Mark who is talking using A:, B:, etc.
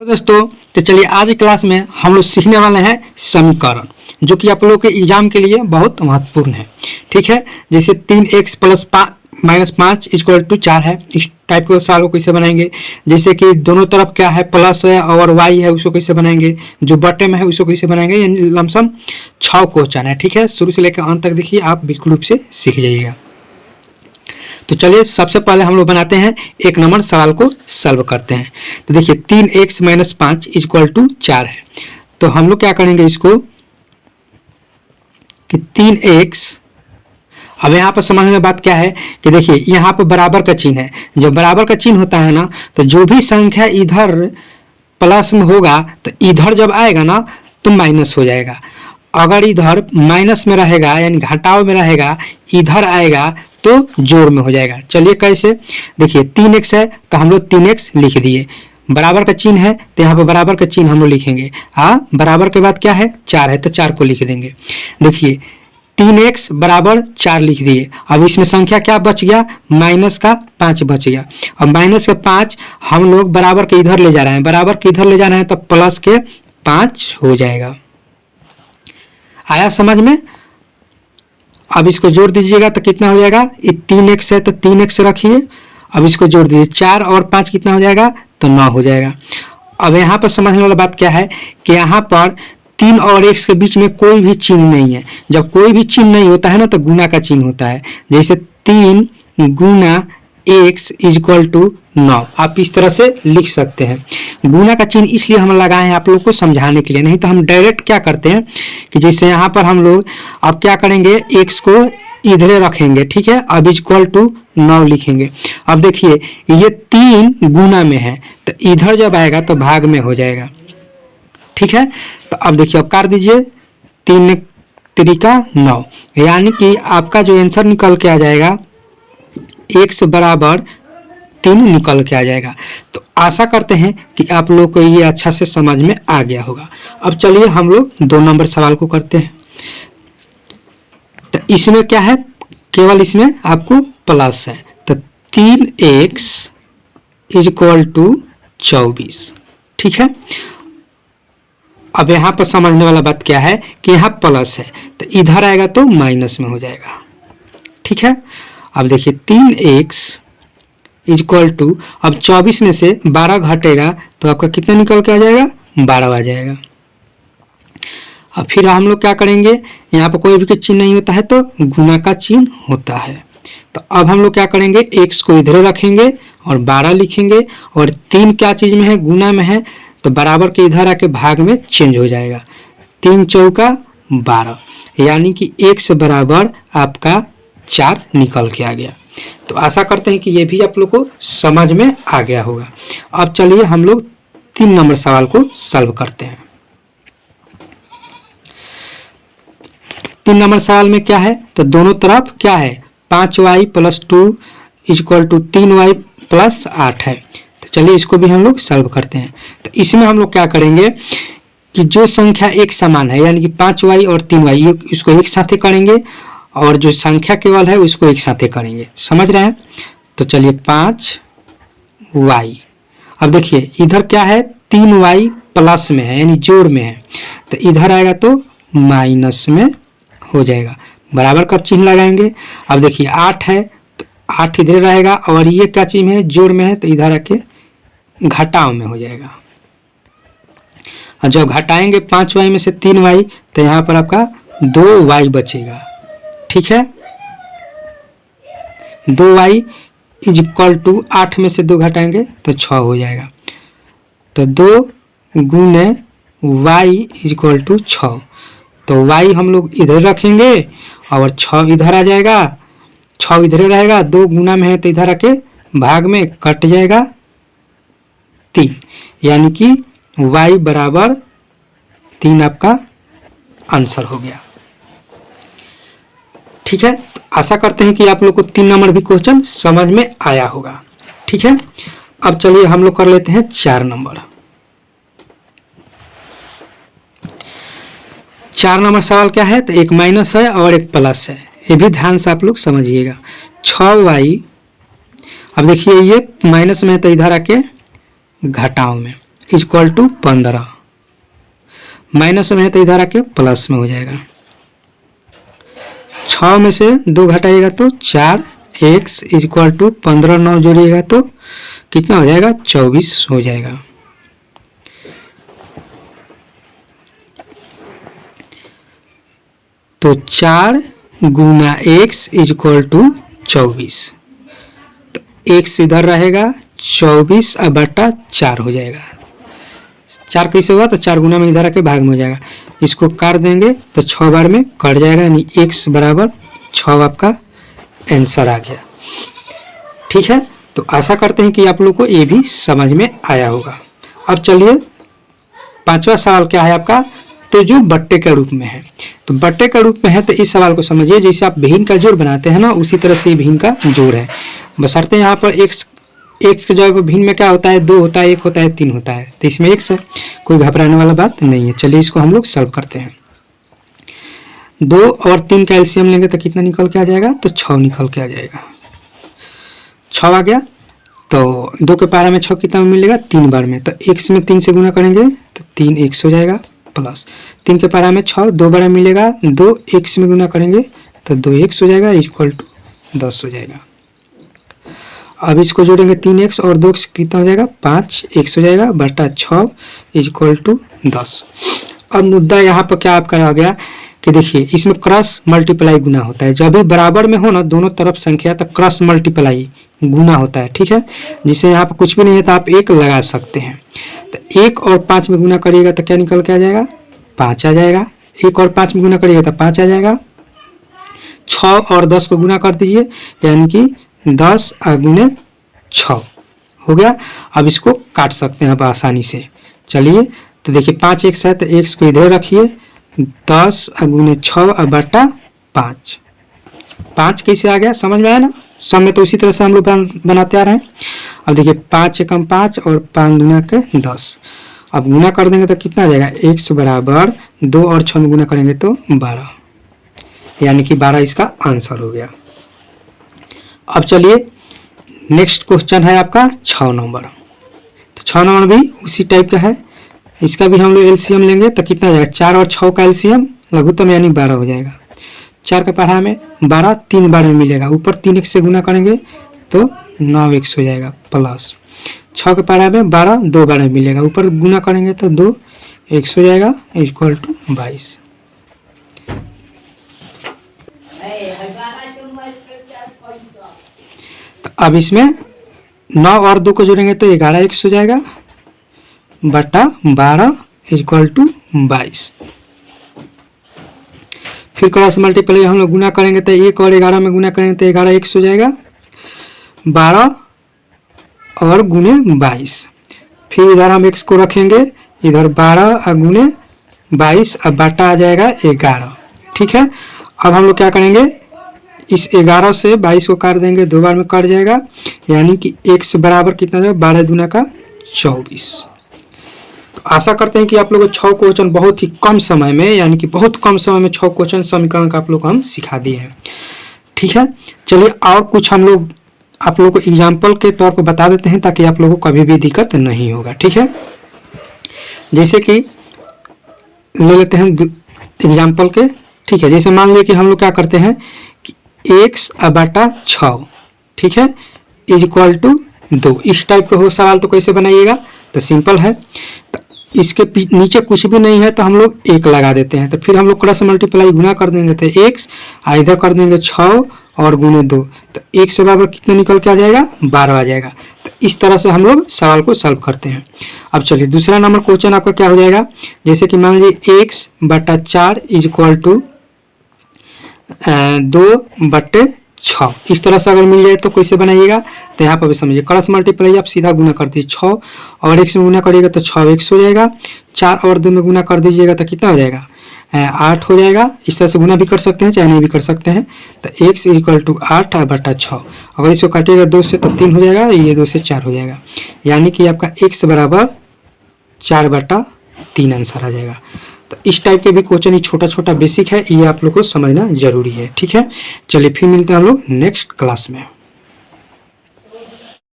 A: तो दोस्तों तो चलिए आज की क्लास में हम लोग सीखने वाले हैं समीकरण जो कि आप लोगों के एग्जाम के लिए बहुत महत्वपूर्ण है। ठीक है, जैसे 3x plus minus 5 equal to 4 है। इस टाइप के सवाल को कैसे बनाएंगे, जैसे कि दोनों तरफ क्या है प्लस है और y है उसको कैसे बनाएंगे, जो बटे में है उसको कैसे बनाएंगे, यानी लमसम 6 क्वेश्चन है। ठीक है, शुरू से लेकर अंत तक देखिए, आप बिल्कुल रूप से सीख जाइएगा। तो चलिए सबसे पहले हम लोग बनाते हैं एक नंबर सवाल को सॉल्व करते हैं। तो देखिए 3x माइनस 5 इक्वल टू 4 है। तो हम लोग क्या करेंगे इसको कि 3x, अब यहाँ पर समझने की बात क्या है कि देखिए यहाँ पर बराबर का चिन्ह है। जब बराबर का चिन्ह होता है ना, तो जो भी संख्या इधर प्लस में होगा तो इधर जब आएगा ना तो माइनस हो जाएगा। अगर इधर माइनस में रहेगा यानी घटाव में रहेगा, इधर आएगा तो जोड़ में हो जाएगा। चलिए कैसे, देखिए 3x है तो हम लोग 3x लिख दिए, बराबर का चिन्ह है तो यहाँ पर बराबर का चिन्ह हम लोग लिखेंगे। बराबर के बाद क्या है 4 है तो 4 को लिख देंगे। देखिए 3x बराबर 4 लिख दिए। अब इसमें संख्या क्या बच गया, माइनस का 5 बच गया। अब माइनस का 5 हम लोग बराबर के इधर ले जा रहे हैं, बराबर के इधर ले जा रहे हैं तो प्लस के 5 हो जाएगा। आया समझ में। अब इसको जोड़ दीजिएगा तो कितना हो जाएगा, 3x है तो 3x रखिए। अब इसको जोड़ दीजिए, 4 और 5 कितना हो जाएगा तो 9 हो जाएगा। अब यहाँ पर समझने वाला बात क्या है कि यहाँ पर 3 और x के बीच में कोई भी चिन्ह नहीं है। जब कोई भी चिन्ह नहीं होता है ना तो गुना का चिन्ह होता है। जैसे 3 गुना x इक्वल टू 9, आप इस तरह से लिख सकते हैं। गुना का चिन्ह इसलिए हम लगाए हैं आप लोग को समझाने के लिए, नहीं तो हम डायरेक्ट क्या करते हैं कि जैसे यहाँ पर हम लोग अब क्या करेंगे, x को इधरे रखेंगे। ठीक है, अब इक्वल टू 9 लिखेंगे। अब देखिए ये 3 गुना में है तो इधर जब आएगा तो भाग में हो जाएगा। ठीक है, तो अब देखिए अब काट दीजिए, 3 त्रिका 9, यानी कि आपका जो आंसर निकल के आ जाएगा x बराबर 3 निकल के आ जाएगा। तो आशा करते हैं कि आप लोग को ये अच्छा से समझ में आ गया होगा। अब चलिए हम लोग 2 नंबर सवाल को करते हैं। तो इसमें क्या है, केवल इसमें आपको प्लस है तो 3x इक्वल टू 24। ठीक है, अब यहाँ पर समझने वाला बात क्या है कि यहाँ प्लस है तो इधर आएगा तो माइनस में हो जाएगा। ठीक है, अब देखिए 3x इक्वल टू, अब 24 में से 12 घटेगा तो आपका कितना निकल के आ जाएगा, 12 आ जाएगा। अब फिर हम लोग क्या करेंगे, यहाँ पर कोई भी चिन्ह नहीं होता है तो गुना का चिन्ह होता है। तो अब हम लोग क्या करेंगे, x को इधर रखेंगे और 12 लिखेंगे, और 3 क्या चीज में है, गुना में है, तो बराबर के इधर आके भाग में चेंज हो जाएगा। 3 चौका 12, यानी कि x बराबर आपका 4 निकल के आ गया। तो आशा करते हैं कि ये भी आप लोग को समझ में आ गया होगा। अब चलिए हम लोग 3 नंबर सवाल को सॉल्व करते हैं। 3 नंबर सवाल में क्या है, तो दोनों तरफ क्या है 5y plus 2 equal to 3y plus 8 है। तो चलिए इसको भी हम लोग सॉल्व करते हैं। तो इसमें हम लोग क्या करेंगे कि जो संख्या एक समान है यानी कि 5y और 3y इसको एक साथ करेंगे, और जो संख्या केवल है उसको एक साथ करेंगे। समझ रहे हैं। तो चलिए 5y, अब देखिए इधर क्या है 3y प्लस में है यानी जोड़ में है, तो इधर आएगा तो माइनस में हो जाएगा। बराबर का चिन्ह लगाएंगे। अब देखिए 8 है तो 8 इधर रहेगा, और ये क्या चिन्ह है, जोड़ में है, तो इधर आके घटाव में हो जाएगा। और जब घटाएंगे 5y में से 3y तो यहाँ पर आपका 2y बचेगा। ठीक है, 2y इक्वल टू 8 में से 2 घटाएंगे तो 6 हो जाएगा। तो 2 गुने y इक्वल टू 6, तो y हम लोग इधर रखेंगे और 6 इधर आ जाएगा, 6 इधर रहेगा, 2 गुना में है तो इधर आके भाग में कट जाएगा 3, यानी कि y बराबर 3 आपका आंसर हो गया। ठीक है, तो आशा करते हैं कि आप लोग को 3 नंबर भी क्वेश्चन समझ में आया होगा। ठीक है, अब चलिए हम लोग कर लेते हैं 4 नंबर। 4 नंबर सवाल क्या है, तो एक माइनस है और एक प्लस है, ये भी ध्यान से आप लोग समझिएगा। 6y, अब देखिए ये माइनस में है तो इधर आके घटाव में, इक्वल टू 15, माइनस में है तो इधर आके प्लस में हो जाएगा। 6 में से 2 घटाइएगा तो 4, x इक्वल टू 15, 9 जोड़िएगा तो कितना हो जाएगा, 24 हो जाएगा। तो 4 गुना x इक्वल टू 24, तो x इधर रहेगा, 24 बटा 4 हो जाएगा। 4 कैसे हुआ, तो 4 गुना में इधर आके भाग में हो जाएगा। इसको काट देंगे तो 6 बार में कट जाएगा, यानी x बराबर 6 आपका आंसर आ गया। ठीक है, तो आशा करते हैं कि आप लोग को ये भी समझ में आया होगा। अब चलिए 5वां सवाल क्या है आपका, तो जो बट्टे के रूप में है, तो बट्टे के रूप में है तो इस सवाल को समझिए, जैसे आप भिन्न का जोड़ बनाते हैं ना, उसी तरह से भिन्न का जोड़ है। बशर्ते यहाँ पर x के जगह भिन्न में क्या होता है, 2 होता है, 1 होता है, 3 होता है, तो इसमें x है, कोई घबराने वाला बात नहीं है। चलिए इसको हम लोग सॉल्व करते हैं। 2 और 3 का एलसीएम लेंगे तो कितना निकल के आ जाएगा, तो 6 निकल के आ जाएगा। 6 आ गया, तो 2 के पारा में 6 कितना मिलेगा, 3 बार में, तो x में 3 से गुना करेंगे तो 3x हो जाएगा, प्लस 3 के पारा में 6 2 बार मिलेगा, 2 x में गुना करेंगे तो 2x हो जाएगा, इक्वल टू 10 हो जाएगा। अब इसको जोड़ेंगे 3x और 2x कितना हो जाएगा, 5x हो जाएगा, बटा 6 इक्वल टू 10। अब मुद्दा यहाँ पर क्या आपका रह गया कि देखिए इसमें क्रॉस मल्टीप्लाई गुना होता है। जब भी बराबर में हो ना दोनों तरफ संख्या, तो क्रॉस मल्टीप्लाई गुना होता है। ठीक है, जिससे यहाँ पर कुछ भी नहीं है तो आप 1 लगा सकते हैं। तो 1 और 5 में गुना करिएगा तो क्या निकल के आ जाएगा, 5 आ जाएगा। 1 और 5 में गुना करिएगा तो 5 आ जाएगा। 6 और 10 को गुना कर दीजिए, यानी कि 10 गुने 6 हो गया। अब इसको काट सकते हैं आप आसानी से। चलिए तो देखिए 5 x है तो x को इधर रखिए, 10 गुने 6 बटा 5। 5 कैसे आ गया, समझ में आया ना, सब में तो उसी तरह से हम लोग बनाते आ रहे हैं। अब देखिए 5 एकम 5 और 5 गुना के 10, अब गुना कर देंगे तो कितना आ जाएगा, x बराबर 2 और 6 में गुना करेंगे तो 12, यानी कि 12 इसका आंसर हो गया। अब चलिए नेक्स्ट क्वेश्चन है आपका 6 नंबर। तो 6 नंबर भी उसी टाइप का है, इसका भी हम लोग एलसीएम लेंगे तो कितना आ जाएगा, 4 और 6 का एलसीएम लघुत्तम यानी 12 हो जाएगा। 4 का पढ़ा में 12 3 बार में मिलेगा, ऊपर 3x से गुना करेंगे तो 9x हो जाएगा, प्लस 6 के पढ़ा में 12 2 बार में मिलेगा, ऊपर गुना करेंगे तो 2x हो जाएगा, इक्वल टू 22। तो अब इसमें 9 और 2 को जोड़ेंगे तो 11x हो जाएगा, बटा 12 इक्वल टू 22। फिर क्रॉस मल्टीप्लाई हम लोग गुना करेंगे तो 1 और 11 में गुना करेंगे तो 11x हो जाएगा, 12 और गुने 22। फिर इधर हम x को रखेंगे, इधर 12 गुने 22, अब बटा आ जाएगा 11। ठीक है, अब हम लोग क्या करेंगे, इस 11 से 22 को काट देंगे, 2 बार में कट जाएगा, यानी कि x बराबर कितना जाएगा, 12 दूना का 24। तो आशा करते हैं कि आप लोगों को 6 क्वेश्चन बहुत ही कम समय में, यानी कि बहुत कम समय में 6 क्वेश्चन समीकरण का आप लोग को हम सिखा दिए हैं। ठीक है, चलिए और कुछ हम लोग आप लोगों को एग्जाम्पल के तौर पर बता देते हैं ताकि आप लोगों को कभी भी दिक्कत नहीं होगा। ठीक है, जैसे कि ले लेते हैं एग्जाम्पल के। ठीक है, जैसे मान लीजिए कि हम लोग क्या करते हैं कि x बटा 6, ठीक है, इक्वल टू 2। इस टाइप का हो सवाल तो कैसे बनाइएगा, तो सिंपल है, तो इसके नीचे कुछ भी नहीं है तो हम लोग 1 लगा देते हैं। तो फिर हम लोग क्रॉस मल्टीप्लाई गुना कर देंगे तो x, इधर कर देंगे 6 और गुने 2, तो 1 से बराबर कितना निकल के आ जाएगा, 12 आ जाएगा। तो इस तरह से हम लोग सवाल को सॉल्व करते हैं। अब चलिए दूसरा नंबर क्वेश्चन आपका क्या हो जाएगा, जैसे कि मान लीजिए x बटा 4 इक्वल टू 2/6। इस तरह से अगर मिल जाए तो कैसे बनाइएगा, तो यहाँ पर भी समझिए क्रॉस मल्टीप्लाई आप सीधा गुना कर दीजिए, 6 और x में गुना करिएगा तो 6x हो जाएगा, 4 और 2 में गुना कर दीजिएगा तो कितना हो जाएगा, 8 हो जाएगा। इस तरह से गुना भी कर सकते हैं चाहे नहीं भी कर सकते हैं। तो x इक्वल टू 8 बटा 6, अगर इसको काटिएगा 2 से तो 3 हो जाएगा, ये 2 से 4 हो जाएगा, यानी कि आपका x बराबर 4/3 आंसर आ जाएगा। तो इस टाइप के भी क्वेश्चन ही छोटा छोटा बेसिक है, ये आप लोग को समझना जरूरी है। ठीक है, चलिए फिर मिलते हैं हम लोग नेक्स्ट क्लास में।